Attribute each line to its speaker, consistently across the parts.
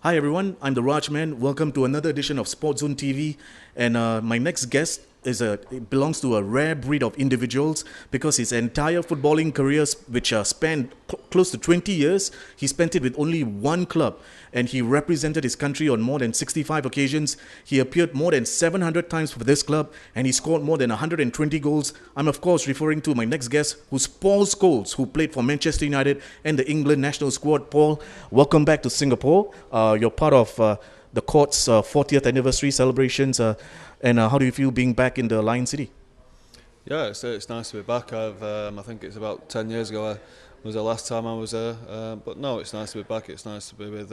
Speaker 1: Hi everyone, I'm the RAJMAN. Welcome to another edition of Sports Zone TV. And my next guest belongs to a rare breed of individuals because his entire footballing career, which spanned close to 20 years, he spent it with only one club, and he represented his country on more than 65 occasions. He appeared more than 700 times for this club, and he scored more than 120 goals. I'm of course referring to my next guest, who's Paul Scholes, who played for Manchester United and the England national squad. Paul, welcome back to Singapore. You're part of the court's 40th anniversary celebrations. And how do you feel being back in the Lion City?
Speaker 2: Yeah, it's nice to be back. I think it's about 10 years ago was the last time I was there. But no, it's nice to be back. It's nice to be with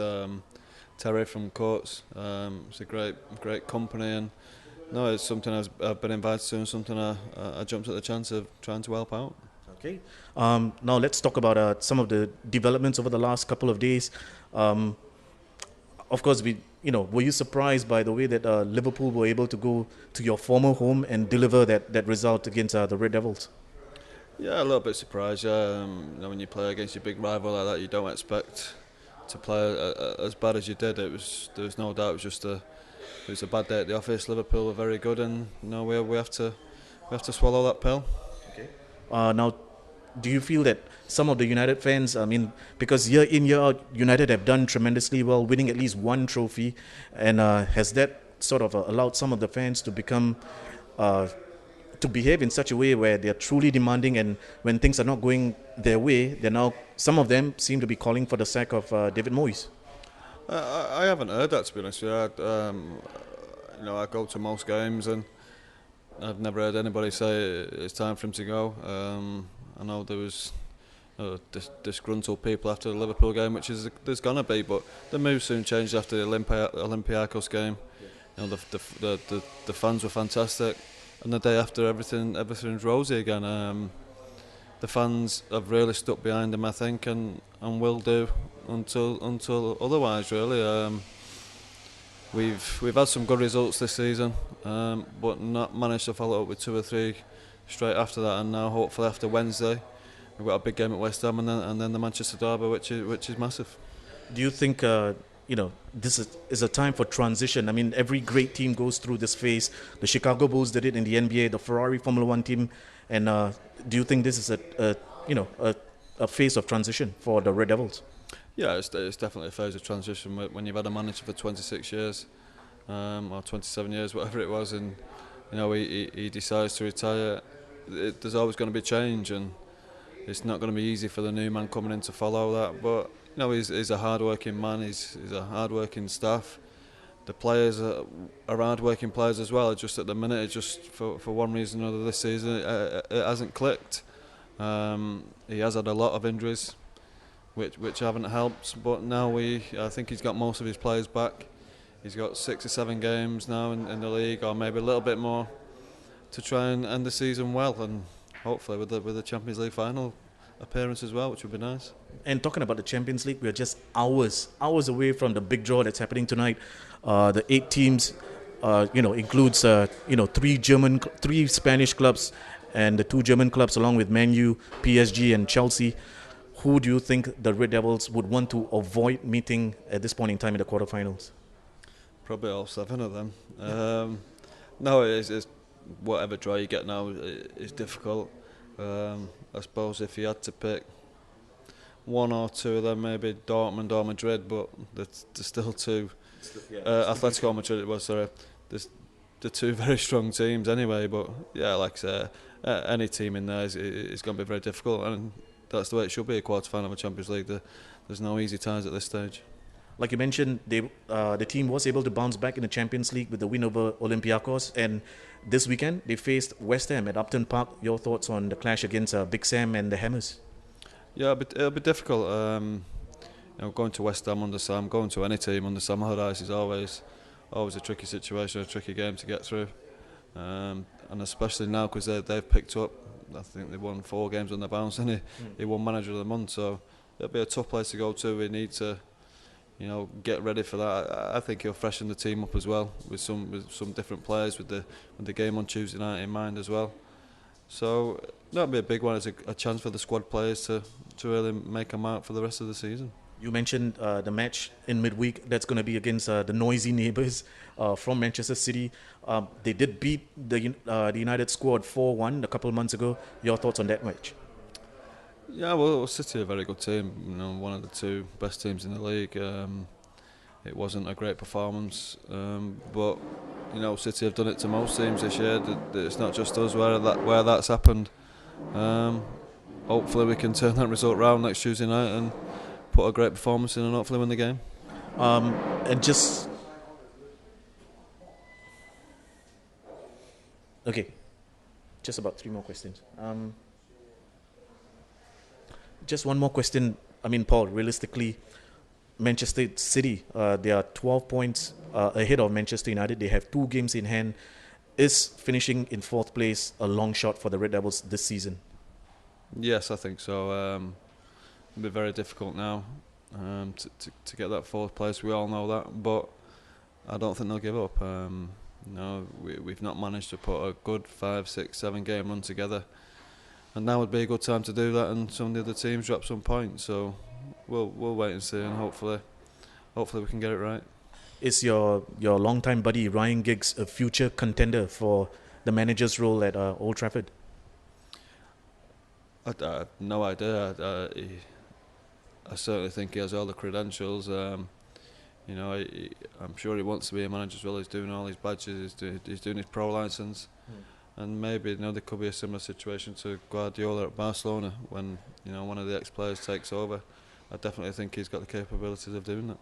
Speaker 2: Terry from Courts. It's a great company, and no, it's something I've been invited to, and something I jumped at the chance of trying to help out.
Speaker 1: Okay. Now let's talk about some of the developments over the last couple of days. Of course, were you surprised by the way that Liverpool were able to go to your former home and deliver that result against the Red Devils?
Speaker 2: Yeah, a little bit surprised. When you play against your big rival like that, you don't expect to play as bad as you did. There was no doubt. It was a bad day at the office. Liverpool were very good, and we have to swallow that pill.
Speaker 1: Okay. Now, do you feel that some of the United fans, because year in, year out, United have done tremendously well, winning at least one trophy, and has that sort of allowed some of the fans to to behave in such a way where they're truly demanding, and when things are not going their way, some of them seem to be calling for the sack of David Moyes?
Speaker 2: I haven't heard that, to be honest with you. I go to most games, and I've never heard anybody say it's time for him to go. I know there was disgruntled people after the Liverpool game, which there's gonna be, but the mood soon changed after the Olympiacos game. The fans were fantastic, and the day after everything's rosy again. The fans have really stuck behind him, I think, and will do until otherwise. Really, we've had some good results this season, but not managed to follow up with 2 or 3 straight after that, and now hopefully after Wednesday we've got a big game at West Ham, and then the Manchester derby, which is massive.
Speaker 1: Do you think this is a time for transition? I mean, every great team goes through this phase. The Chicago Bulls did it in the NBA, the Ferrari Formula One team, and do you think this is a phase of transition for the Red Devils?
Speaker 2: Yeah, it's definitely a phase of transition when you've had a manager for 26 years, or 27 years, whatever it was, and he decides to retire. There's always going to be change, and it's not going to be easy for the new man coming in to follow that. But he's a hard-working man. He's a hard-working staff. The players are hard-working players as well. Just at the minute, just for one reason or another this season, it hasn't clicked. He has had a lot of injuries, which haven't helped. But now I think he's got most of his players back. He's got 6 or 7 games now in the league, or maybe a little bit more, to try and end the season well, and hopefully with the Champions League final appearance as well, which would be nice.
Speaker 1: And talking about the Champions League, we're just hours away from the big draw that's happening tonight. The 8 teams, includes 3 Spanish clubs and the 2 German clubs, along with Man U, PSG, and Chelsea. Who do you think the Red Devils would want to avoid meeting at this point in time in the quarterfinals?
Speaker 2: Probably all 7 of them. No, it's whatever draw you get now is difficult. I suppose if you had to pick 1 or 2 of them, maybe Dortmund or Madrid, but there's still 2. Atletico Madrid it was, sorry. There's the 2 very strong teams anyway, but yeah, like I say, any team in there is going to be very difficult, and that's the way it should be, a quarter-final of a Champions League. There's no easy ties at this stage.
Speaker 1: Like you mentioned, the team was able to bounce back in the Champions League with the win over Olympiacos, and this weekend they faced West Ham at Upton Park. Your thoughts on the clash against Big Sam and the Hammers?
Speaker 2: Yeah, it'll be difficult. Going to West Ham under Sam, going to any team under Sam Allardyce is always a tricky situation, a tricky game to get through, and especially now because they've picked up. I think they won 4 games on the bounce, and he won Manager of the Month. So it'll be a tough place to go to. We need to get ready for that. I think he'll freshen the team up as well with some different players, with the game on Tuesday night in mind as well. So that'll be a big one. It's a chance for the squad players to really make a mark for the rest of the season.
Speaker 1: You mentioned the match in midweek that's going to be against the noisy neighbours from Manchester City. They did beat the United squad 4-1 a couple of months ago. Your thoughts on that match?
Speaker 2: Yeah, well, City are a very good team. You know, one of the two best teams in the league. It wasn't a great performance, but you know, City have done it to most teams this year. It's not just us where that's happened. Hopefully, we can turn that result round next Tuesday night and put a great performance in and hopefully win the game.
Speaker 1: And just okay, just about 3 more questions. Just one more question. I mean, Paul, realistically, Manchester City, they are 12 points ahead of Manchester United. They have 2 games in hand. Is finishing in 4th place a long shot for the Red Devils this season?
Speaker 2: Yes, I think so. It'll be very difficult now to get that 4th place. We all know that, but I don't think they'll give up. No, we've not managed to put a good 5, 6, 7 game run together, and now would be a good time to do that. And some of the other teams drop some points, so we'll wait and see, and hopefully we can get it right.
Speaker 1: Is your longtime buddy Ryan Giggs a future contender for the manager's role at Old Trafford?
Speaker 2: I have no idea. I certainly think he has all the credentials. You know, I'm sure he wants to be a manager as well. He's doing all his badges. He's doing his pro license, and maybe, you know, there could be a similar situation to Guardiola at Barcelona when, you know, one of the ex-players takes over. I definitely think he's got the capabilities of doing that.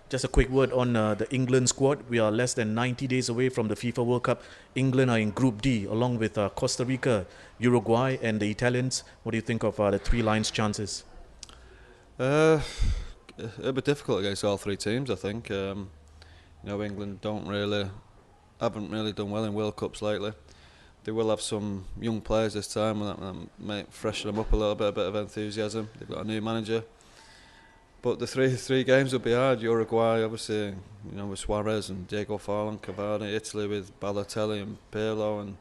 Speaker 1: Just a quick word on the England squad. We are less than 90 days away from the FIFA World Cup. England are in Group D along with Costa Rica, Uruguay and the Italians. What do you think of the Three Lions' chances?
Speaker 2: It'll be difficult against all 3 teams, I think. You know, England haven't really done well in World Cups lately. They will have some young players this time, and that might freshen them up a little bit, a bit of enthusiasm. They've got a new manager. But the three games will be hard. Uruguay, obviously, you know, with Suarez and Diego Forlan, Cavani. Italy with Balotelli and Pirlo and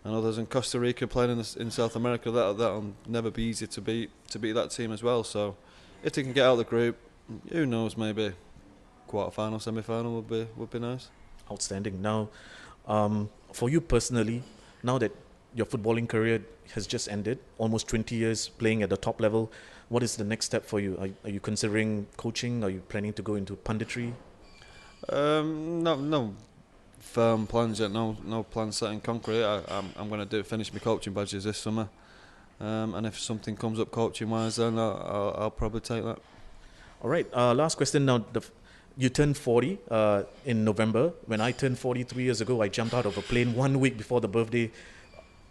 Speaker 2: others. And Costa Rica playing in South America. That'll never be easy to beat that team as well. So if they can get out of the group, who knows? Maybe quarter-final, semi-final would be nice.
Speaker 1: Outstanding. Now, for you personally, now that your footballing career has just ended, almost 20 years playing at the top level, what is the next step for you? Are you considering coaching? Are you planning to go into punditry?
Speaker 2: No firm plans yet. No plans set in concrete. I'm going to finish my coaching badges this summer, and if something comes up coaching wise, then I'll probably take that.
Speaker 1: All right. Last question now. You turned 40 in November. When I turned 40 3 years ago, I jumped out of a plane 1 week before the birthday.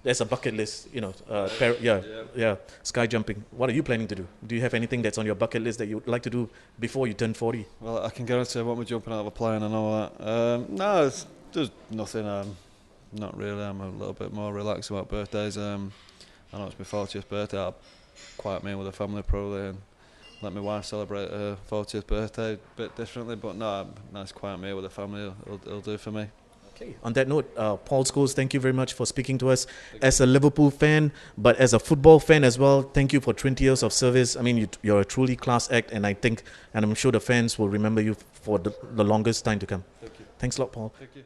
Speaker 1: There's a bucket list, you know. Sky jumping. What are you planning to do? Do you have anything that's on your bucket list that you would like to do before you turn 40?
Speaker 2: Well, I can guarantee I won't be jumping out of a plane. I know that. No, there's nothing. Not really. I'm a little bit more relaxed about birthdays. I know it's my 40th birthday. I'll quiet me with the family probably and let my wife celebrate her 40th birthday a bit differently. But no, a nice quiet meal with the family will do for me.
Speaker 1: Okay. On that note, Paul Scholes, thank you very much for speaking to us as a Liverpool fan, but as a football fan as well. Thank you for 20 years of service. I mean, you're a truly class act, and I'm sure the fans will remember you for the longest time to come.
Speaker 2: Thank you.
Speaker 1: Thanks a lot, Paul.
Speaker 2: Thank you.